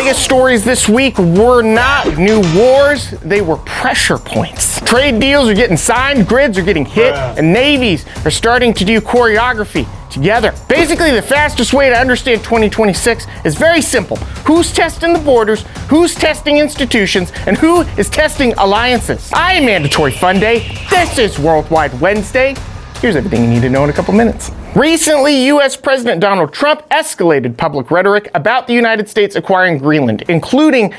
biggest stories this week were not new wars, they were pressure points. Trade deals are getting signed, grids are getting hit, and navies are starting to do choreography together. Basically, the fastest way to understand 2026 is very simple. Who's testing the borders, who's testing institutions, and who is testing alliances? I am Mandatory Fun Day. This is Worldwide Wednesday. Here's everything you need to know in a couple minutes. Recently, U.S. President Donald Trump escalated public rhetoric about the United States acquiring Greenland, including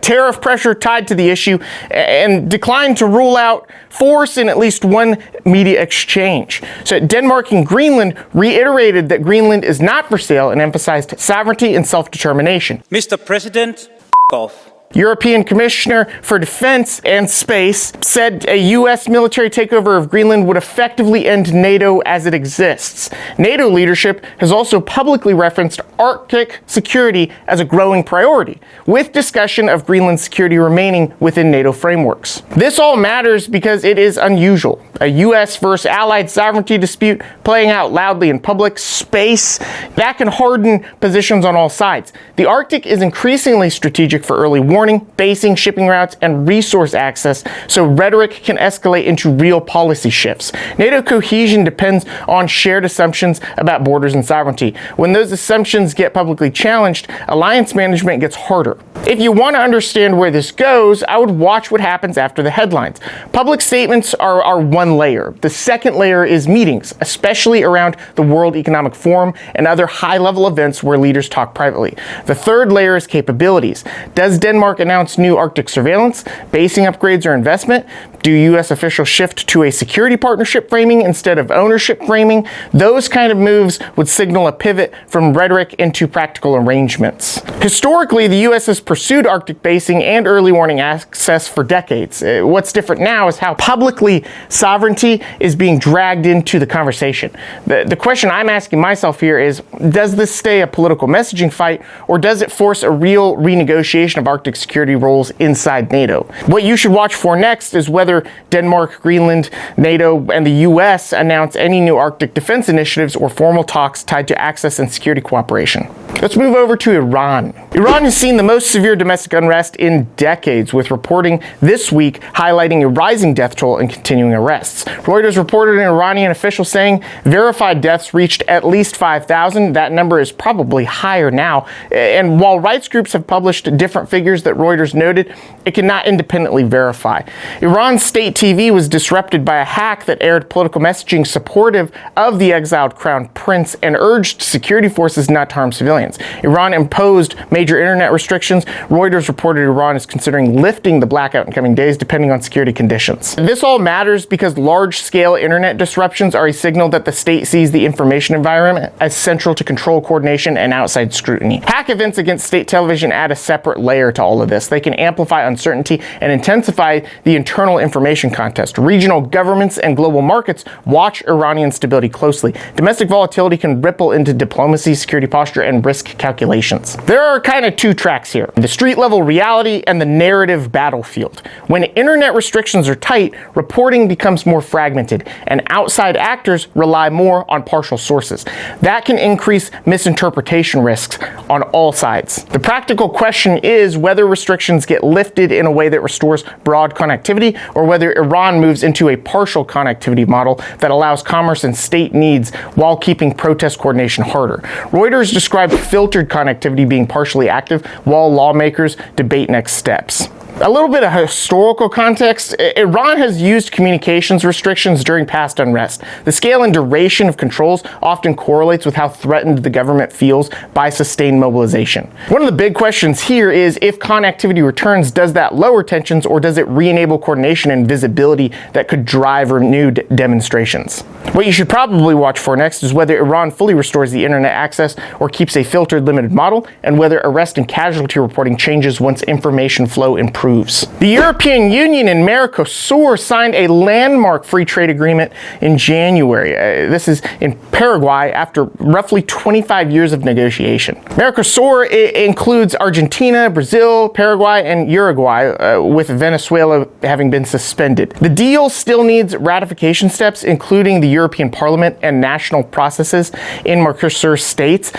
tariff pressure tied to the issue, and declined to rule out force in at least one media exchange. So Denmark and Greenland reiterated that Greenland is not for sale and emphasized sovereignty and self-determination. Mr. President, off. European Commissioner for Defense and Space said a U.S. military takeover of Greenland would effectively end NATO as it exists. NATO leadership has also publicly referenced Arctic security as a growing priority, with discussion of Greenland's security remaining within NATO frameworks. This all matters because it is unusual. A U.S. versus allied sovereignty dispute playing out loudly in public space, that can harden positions on all sides. The Arctic is increasingly strategic for early warning, basing, shipping routes, and resource access, so rhetoric can escalate into real policy shifts. NATO cohesion depends on shared assumptions about borders and sovereignty. When those assumptions get publicly challenged, alliance management gets harder. If you want to understand where this goes, I would watch what happens after the headlines. Public statements are one layer. The second layer is meetings, especially around the World Economic Forum and other high-level events where leaders talk privately. The third layer is capabilities. Does Denmark announce new Arctic surveillance, basing upgrades, or investment? Do U.S. officials shift to a security partnership framing instead of ownership framing? Those kind of moves would signal a pivot from rhetoric into practical arrangements. Historically, the U.S. has pursued Arctic basing and early warning access for decades. What's different now is how publicly sovereignty is being dragged into the conversation. The question I'm asking myself here is, does this stay a political messaging fight, or does it force a real renegotiation of Arctic security roles inside NATO? What you should watch for next is whether Denmark, Greenland, NATO, and the U.S. announce any new Arctic defense initiatives or formal talks tied to access and security cooperation. Let's move over to Iran. Iran has seen the most severe domestic unrest in decades, with reporting this week highlighting a rising death toll and continuing arrests. Reuters reported an Iranian official saying verified deaths reached at least 5,000. That number is probably higher now. And while rights groups have published different figures that Reuters noted, it cannot independently verify. Iran's state TV was disrupted by a hack that aired political messaging supportive of the exiled crown prince and urged security forces not to harm civilians. Iran imposed major internet restrictions. Reuters reported Iran is considering lifting the blackout in coming days, depending on security conditions. This all matters because large-scale internet disruptions are a signal that the state sees the information environment as central to control, coordination, and outside scrutiny. Hack events against state television add a separate layer to all of this. They can amplify uncertainty and intensify the internal information contest. Regional governments and global markets watch Iranian stability closely. Domestic volatility can ripple into diplomacy, security posture, and risk calculations. There are kind of two tracks here: the street level reality and the narrative battlefield. When internet restrictions are tight, reporting becomes more fragmented, and outside actors rely more on partial sources. That can increase misinterpretation risks on all sides. The practical question is whether restrictions get lifted in a way that restores broad connectivity, or whether Iran moves into a partial connectivity model that allows commerce and state needs while keeping protest coordination harder. Reuters described filtered connectivity being partially active while lawmakers debate next steps. A little bit of historical context: Iran has used communications restrictions during past unrest. The scale and duration of controls often correlates with how threatened the government feels by sustained mobilization. One of the big questions here is, if connectivity returns, does that lower tensions, or does it re-enable coordination and visibility that could drive renewed demonstrations? What you should probably watch for next is whether Iran fully restores the internet access or keeps a filtered, limited model, and whether arrest and casualty reporting changes once information flow improves. improves. The European Union and Mercosur signed a landmark free trade agreement in January. This is in Paraguay after roughly 25 years of negotiation. Mercosur includes Argentina, Brazil, Paraguay, and Uruguay, with Venezuela having been suspended. The deal still needs ratification steps, including the European Parliament and national processes in Mercosur states.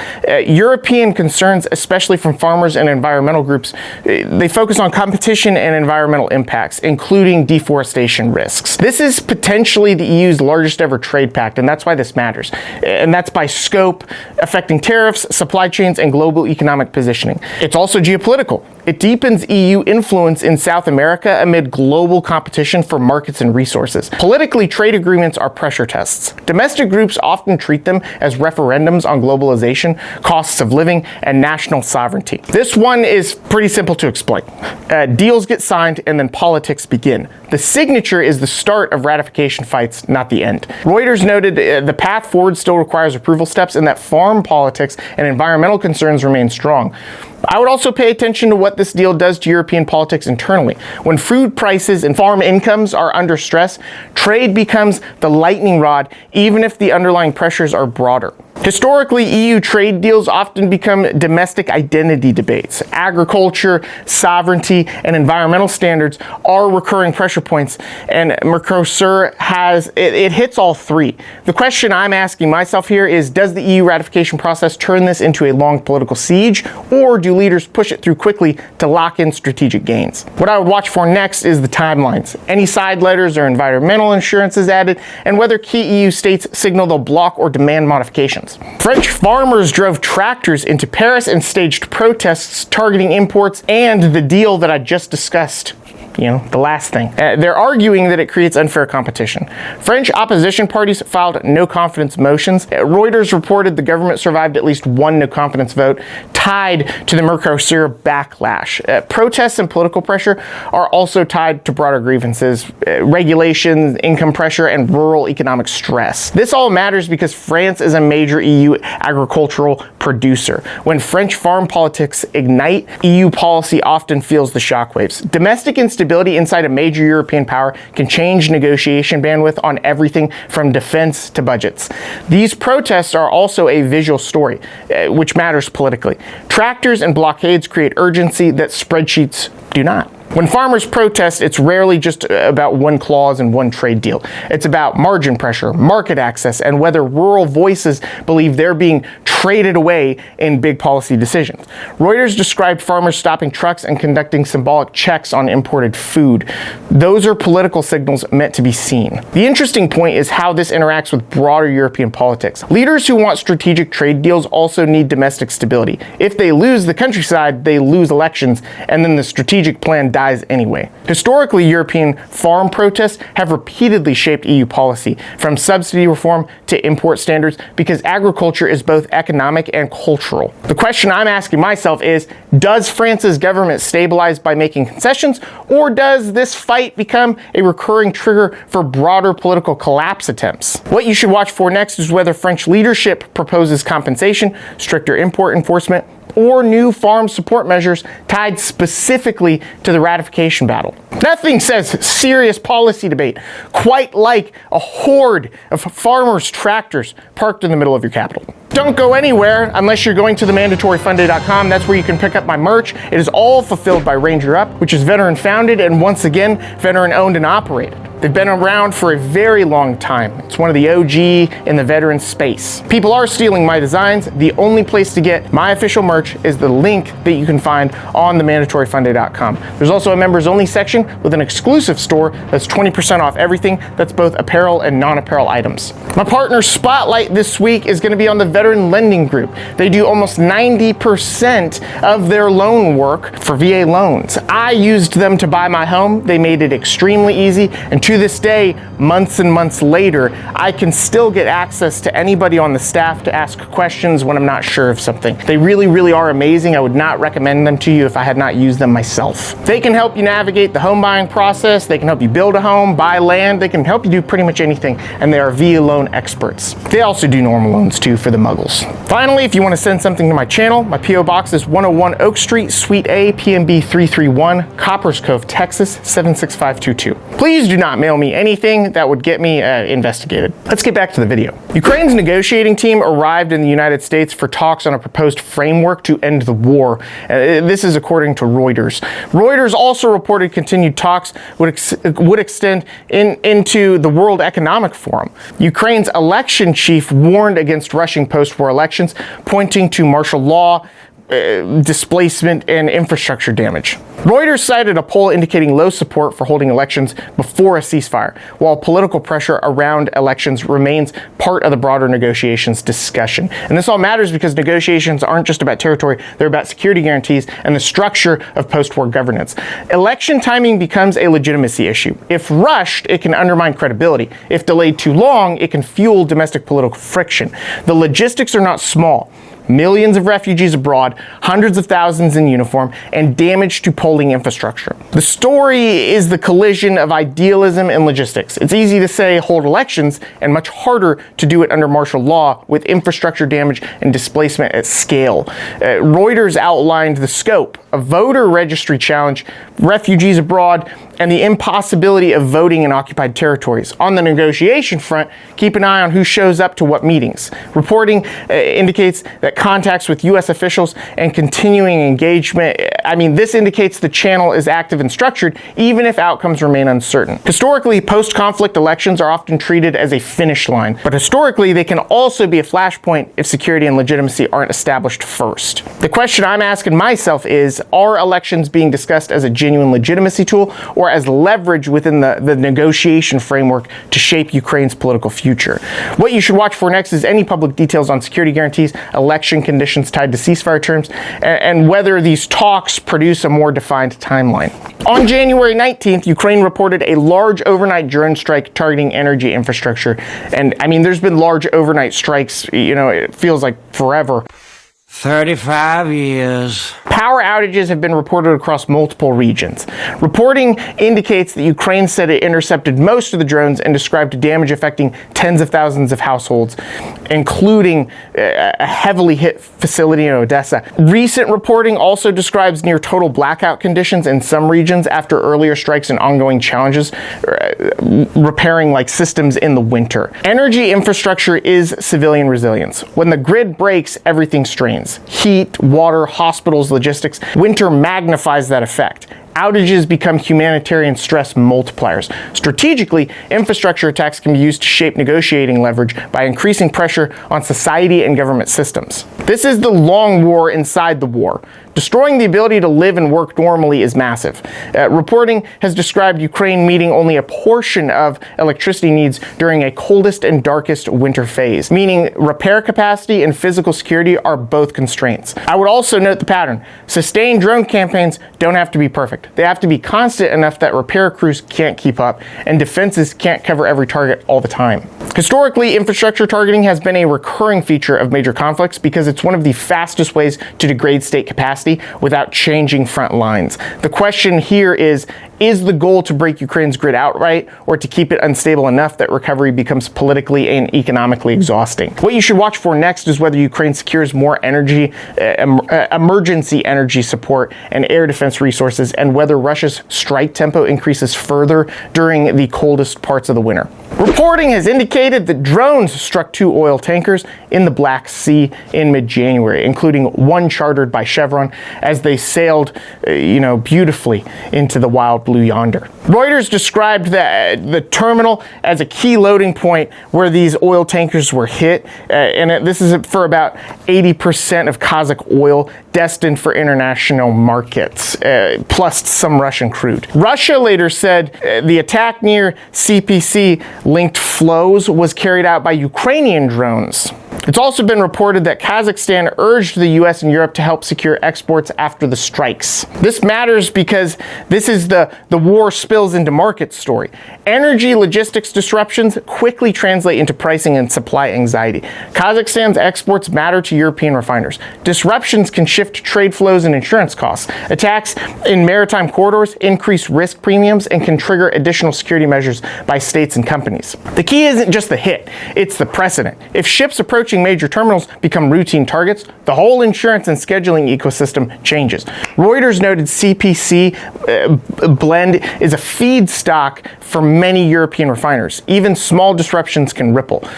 European concerns, especially from farmers and environmental groups, they focus on competition and environmental impacts, including deforestation risks. This is potentially the EU's largest ever trade pact, and that's why this matters. And that's by scope, affecting tariffs, supply chains, and global economic positioning. It's also geopolitical. It deepens EU influence in South America amid global competition for markets and resources. Politically, trade agreements are pressure tests. Domestic groups often treat them as referendums on globalization, costs of living, and national sovereignty. This one is pretty simple to explain. Deals get signed and then politics begin. The signature is the start of ratification fights, not the end. Reuters noted the path forward still requires approval steps and that farm politics and environmental concerns remain strong. I would also pay attention to what this deal does to European politics internally. When food prices and farm incomes are under stress, trade becomes the lightning rod, even if the underlying pressures are broader. Historically, EU trade deals often become domestic identity debates. Agriculture, sovereignty, and environmental standards are recurring pressure points, and Mercosur it hits all three. The question I'm asking myself here is, does the EU ratification process turn this into a long political siege, or do leaders push it through quickly to lock in strategic gains? What I would watch for next is the timelines. Any side letters or environmental insurances added, and whether key EU states signal they'll block or demand modifications. French farmers drove tractors into Paris and staged protests targeting imports and the deal that I just discussed. The last thing. They're arguing that it creates unfair competition. French opposition parties filed no confidence motions. Reuters reported the government survived at least one no confidence vote, tied to the Mercosur backlash. Protests and political pressure are also tied to broader grievances, regulations, income pressure, and rural economic stress. This all matters because France is a major EU agricultural producer. When French farm politics ignite, EU policy often feels the shockwaves. Domestic instability inside a major European power can change negotiation bandwidth on everything from defense to budgets. These protests are also a visual story, which matters politically. Tractors and blockades create urgency that spreadsheets do not. When farmers protest, it's rarely just about one clause and one trade deal. It's about margin pressure, market access, and whether rural voices believe they're being traded away in big policy decisions. Reuters described farmers stopping trucks and conducting symbolic checks on imported food. Those are political signals meant to be seen. The interesting point is how this interacts with broader European politics. Leaders who want strategic trade deals also need domestic stability. If they lose the countryside, they lose elections, and then the strategic plan dies anyway. Historically, European farm protests have repeatedly shaped EU policy, from subsidy reform to import standards, because agriculture is both economic and cultural. The question I'm asking myself is, does France's government stabilize by making concessions, or does this fight become a recurring trigger for broader political collapse attempts? What you should watch for next is whether French leadership proposes compensation, stricter import enforcement, or new farm support measures tied specifically to the ratification battle. Nothing says serious policy debate quite like a horde of farmers' tractors parked in the middle of your capital. Don't go anywhere unless you're going to themandatoryfunday.com. That's where you can pick up my merch. It is all fulfilled by Ranger Up, which is veteran founded and once again, veteran owned and operated. They've been around for a very long time. It's one of the OG in the veteran space. People are stealing my designs. The only place to get my official merch is the link that you can find on themandatoryfunday.com. There's also a members only section with an exclusive store that's 20% off everything that's both apparel and non-apparel items. My partner Spotlight this week is going to be on the Veteran Lending Group. They do almost 90% of their loan work for VA loans. I used them to buy my home. They made it extremely easy, and to To this day, months and months later, I can still get access to anybody on the staff to ask questions when I'm not sure of something. They really, really are amazing. I would not recommend them to you if I had not used them myself. They can help you navigate the home buying process. They can help you build a home, buy land. They can help you do pretty much anything, and they are VA loan experts. They also do normal loans too for the muggles. Finally, if you want to send something to my channel, my P.O. Box is 101 Oak Street, Suite A, PMB 331, Coppers Cove, Texas 76522. Please do not mail me anything that would get me investigated. Let's get back to the video. Ukraine's negotiating team arrived in the United States for talks on a proposed framework to end the war. This is according to Reuters. Reuters also reported continued talks would extend into the World Economic Forum. Ukraine's election chief warned against rushing post-war elections, pointing to martial law, displacement, and infrastructure damage. Reuters cited a poll indicating low support for holding elections before a ceasefire, while political pressure around elections remains part of the broader negotiations discussion. And this all matters because negotiations aren't just about territory, they're about security guarantees and the structure of post-war governance. Election timing becomes a legitimacy issue. If rushed, it can undermine credibility. If delayed too long, it can fuel domestic political friction. The logistics are not small. Millions of refugees abroad, hundreds of thousands in uniform, and damage to polling infrastructure. The story is the collision of idealism and logistics. It's easy to say hold elections and much harder to do it under martial law with infrastructure damage and displacement at scale. Reuters outlined the scope: a voter registry challenge, refugees abroad, and the impossibility of voting in occupied territories. On the negotiation front, keep an eye on who shows up to what meetings. Reporting indicates that contacts with U.S. officials and continuing engagement, this indicates the channel is active and structured, even if outcomes remain uncertain. Historically, post-conflict elections are often treated as a finish line, but historically, they can also be a flashpoint if security and legitimacy aren't established first. The question I'm asking myself is, are elections being discussed as a genuine legitimacy tool or as leverage within the negotiation framework to shape Ukraine's political future? What you should watch for next is any public details on security guarantees, election conditions tied to ceasefire terms, and whether these talks produce a more defined timeline. On January 19th, Ukraine reported a large overnight drone strike targeting energy infrastructure. And there's been large overnight strikes, it feels like forever. 35 years. Power outages have been reported across multiple regions. Reporting indicates that Ukraine said it intercepted most of the drones and described damage affecting tens of thousands of households, including a heavily hit facility in Odessa. Recent reporting also describes near total blackout conditions in some regions after earlier strikes and ongoing challenges repairing systems in the winter. Energy infrastructure is civilian resilience. When the grid breaks, everything strains. Heat, water, hospitals, logistics. Winter magnifies that effect. Outages become humanitarian stress multipliers. Strategically, infrastructure attacks can be used to shape negotiating leverage by increasing pressure on society and government systems. This is the long war inside the war. Destroying the ability to live and work normally is massive. Reporting has described Ukraine meeting only a portion of electricity needs during a coldest and darkest winter phase, meaning repair capacity and physical security are both constraints. I would also note the pattern. Sustained drone campaigns don't have to be perfect. They have to be constant enough that repair crews can't keep up, and defenses can't cover every target all the time. Historically, infrastructure targeting has been a recurring feature of major conflicts because it's one of the fastest ways to degrade state capacity without changing front lines. The question here is the goal to break Ukraine's grid outright or to keep it unstable enough that recovery becomes politically and economically exhausting? What you should watch for next is whether Ukraine secures more energy, emergency energy support and air defense resources, and whether Russia's strike tempo increases further during the coldest parts of the winter. Reporting has indicated that drones struck 2 oil tankers in the Black Sea in mid-January, including one chartered by Chevron as they sailed, beautifully into the wild blue yonder. Reuters described the terminal as a key loading point where these oil tankers were hit, and this is for about 80% of Kazakh oil destined for international markets, plus some Russian crude. Russia later said the attack near CPC-linked flows was carried out by Ukrainian drones. It's also been reported that Kazakhstan urged the US and Europe to help secure exports after the strikes. This matters because this is the war spills into market story. Energy logistics disruptions quickly translate into pricing and supply anxiety. Kazakhstan's exports matter to European refiners. Disruptions can shift trade flows and insurance costs. Attacks in maritime corridors increase risk premiums and can trigger additional security measures by states and companies. The key isn't just the hit, it's the precedent. If ships approaching major terminals become routine targets, the whole insurance and scheduling ecosystem changes. Reuters noted CPC blend is a feedstock for many European refiners. Even small disruptions can ripple.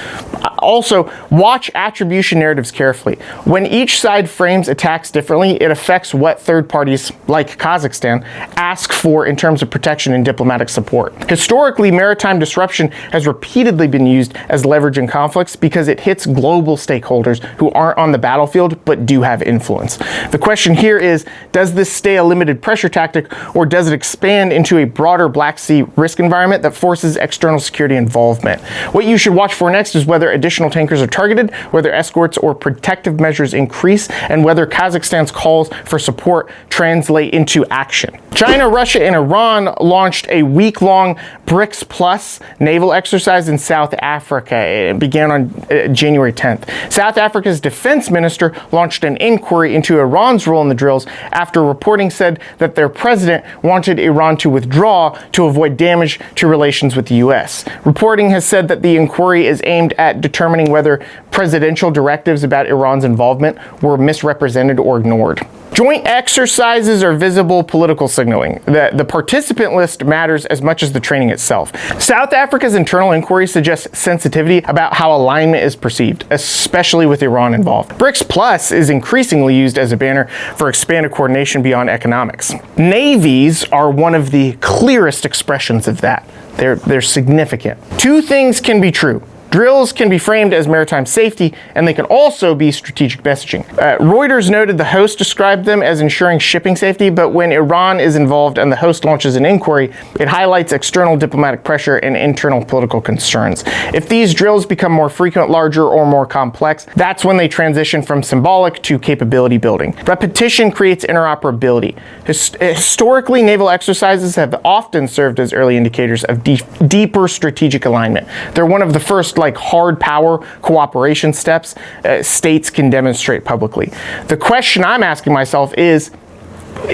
Also, watch attribution narratives carefully. When each side frames attacks differently, it affects what third parties, like Kazakhstan, ask for in terms of protection and diplomatic support. Historically, maritime disruption has repeatedly been used as leverage in conflicts because it hits global stakeholders who aren't on the battlefield but do have influence. The question here is, does this stay a limited pressure tactic, or does it expand into a broader Black Sea risk environment that forces external security involvement? What you should watch for next is whether additional tankers are targeted, whether escorts or protective measures increase, and whether Kazakhstan's calls for support translate into action. China, Russia, and Iran launched a week-long BRICS Plus naval exercise in South Africa. It began on January 10th. South Africa's defense minister launched an inquiry into Iran's role in the drills after reporting said that their president wanted Iran to withdraw to avoid damage to relations with the US. Reporting has said that the inquiry is aimed at determining whether presidential directives about Iran's involvement were misrepresented or ignored. Joint exercises are visible political signaling. The participant list matters as much as the training itself. South Africa's internal inquiry suggests sensitivity about how alignment is perceived, especially with Iran involved. BRICS Plus is increasingly used as a banner for expanded coordination beyond economics. Navies are one of the clearest expressions of that. They're significant. Two things can be true. Drills can be framed as maritime safety, and they can also be strategic messaging. Reuters noted the host described them as ensuring shipping safety, but when Iran is involved and the host launches an inquiry, it highlights external diplomatic pressure and internal political concerns. If these drills become more frequent, larger, or more complex, that's when they transition from symbolic to capability building. Repetition creates interoperability. Historically, naval exercises have often served as early indicators of deeper strategic alignment. They're one of the first hard power cooperation steps states can demonstrate publicly. The question I'm asking myself is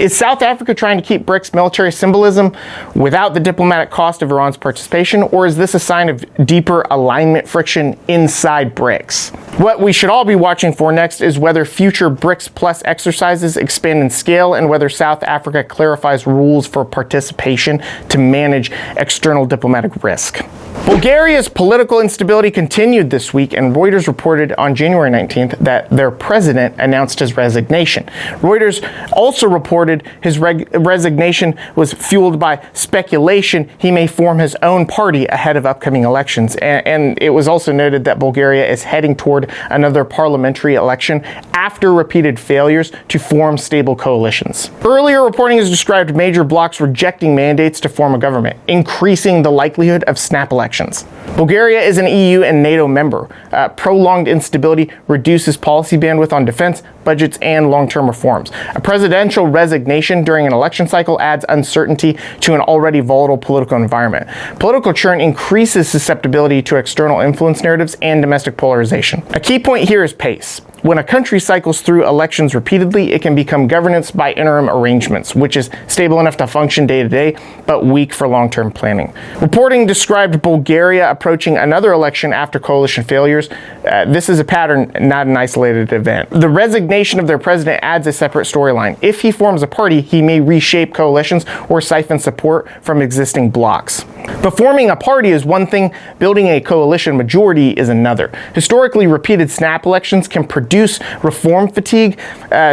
South Africa trying to keep BRICS military symbolism without the diplomatic cost of Iran's participation, or is this a sign of deeper alignment friction inside BRICS? What we should all be watching for next is whether future BRICS Plus exercises expand in scale and whether South Africa clarifies rules for participation to manage external diplomatic risk. Bulgaria's political instability continued this week, and Reuters reported on January 19th that their president announced his resignation. Reuters also reported his resignation was fueled by speculation he may form his own party ahead of upcoming elections. And it was also noted that Bulgaria is heading toward another parliamentary election after repeated failures to form stable coalitions. Earlier reporting has described major blocs rejecting mandates to form a government, increasing the likelihood of snap elections. Bulgaria is an EU and NATO member. Prolonged instability reduces policy bandwidth on defense, budgets, and long-term reforms. A presidential resignation during an election cycle adds uncertainty to an already volatile political environment. Political churn increases susceptibility to external influence narratives and domestic polarization. A key point here is pace. When a country cycles through elections repeatedly, it can become governance by interim arrangements, which is stable enough to function day to day, but weak for long-term planning. Reporting described Bulgaria approaching another election after coalition failures. This is a pattern, not an isolated event. The resignation of their president adds a separate storyline. If he forms a party, he may reshape coalitions or siphon support from existing blocs. But forming a party is one thing, building a coalition majority is another. Historically, repeated snap elections can produce reform fatigue,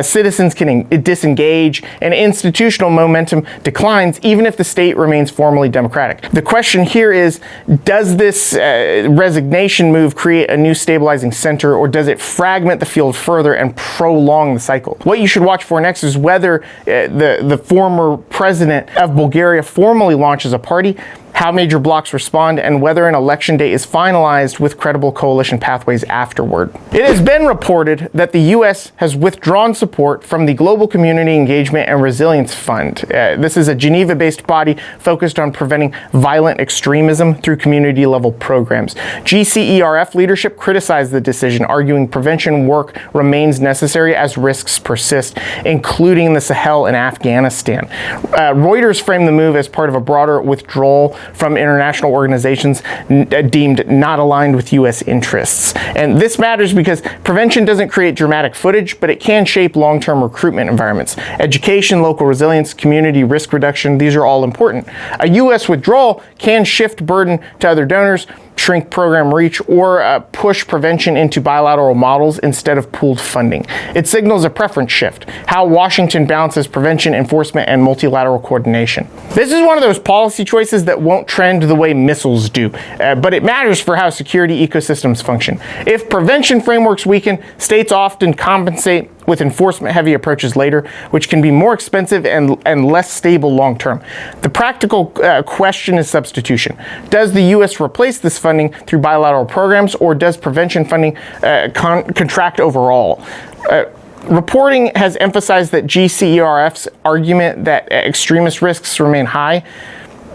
citizens can disengage, and institutional momentum declines even if the state remains formally democratic. The question here is, does this resignation move create a new stabilizing center, or does it fragment the field further and prolong the cycle? What you should watch for next is whether the former president of Bulgaria formally launches a party, how major blocs respond, and whether an election date is finalized with credible coalition pathways afterward. It has been reported that the U.S. has withdrawn support from the Global Community Engagement and Resilience Fund. This is a Geneva-based body focused on preventing violent extremism through community-level programs. GCERF leadership criticized the decision, arguing prevention work remains necessary as risks persist, including the Sahel and Afghanistan. Reuters framed the move as part of a broader withdrawal from international organizations deemed not aligned with U.S. interests. And this matters because prevention doesn't create dramatic footage, but it can shape long-term recruitment environments. Education, local resilience, community risk reduction, these are all important. A U.S. withdrawal can shift burden to other donors, shrink program reach, or push prevention into bilateral models instead of pooled funding. It signals a preference shift, how Washington balances prevention, enforcement, and multilateral coordination. This is one of those policy choices that won't trend the way missiles do, but it matters for how security ecosystems function. If prevention frameworks weaken, states often compensate with enforcement-heavy approaches later, which can be more expensive and less stable long-term. The practical question is substitution. Does the U.S. replace this funding through bilateral programs, or does prevention funding contract overall? Reporting has emphasized that GCERF's argument that extremist risks remain high.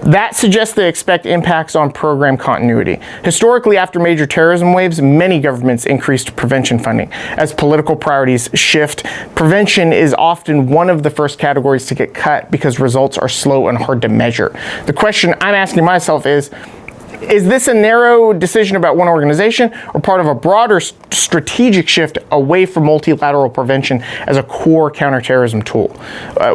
That suggests they expect impacts on program continuity. Historically, after major terrorism waves, many governments increased prevention funding. As political priorities shift, prevention is often one of the first categories to get cut because results are slow and hard to measure. The question I'm asking myself is this a narrow decision about one organization, or part of a broader strategic shift away from multilateral prevention as a core counterterrorism tool?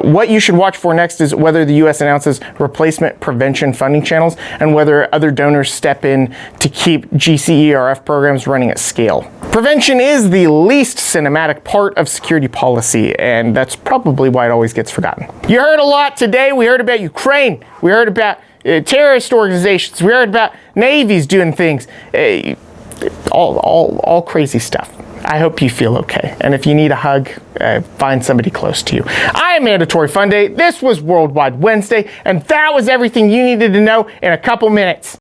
What you should watch for next is whether the U.S. announces replacement prevention funding channels and whether other donors step in to keep GCERF programs running at scale. Prevention is the least cinematic part of security policy, and that's probably why it always gets forgotten. You heard a lot today. We heard about Ukraine. We heard about terrorist organizations. We heard about navies doing things. All crazy stuff. I hope you feel okay. And if you need a hug, find somebody close to you. I am Mandatory Fun Day. This was Worldwide Wednesday, and that was everything you needed to know in a couple minutes.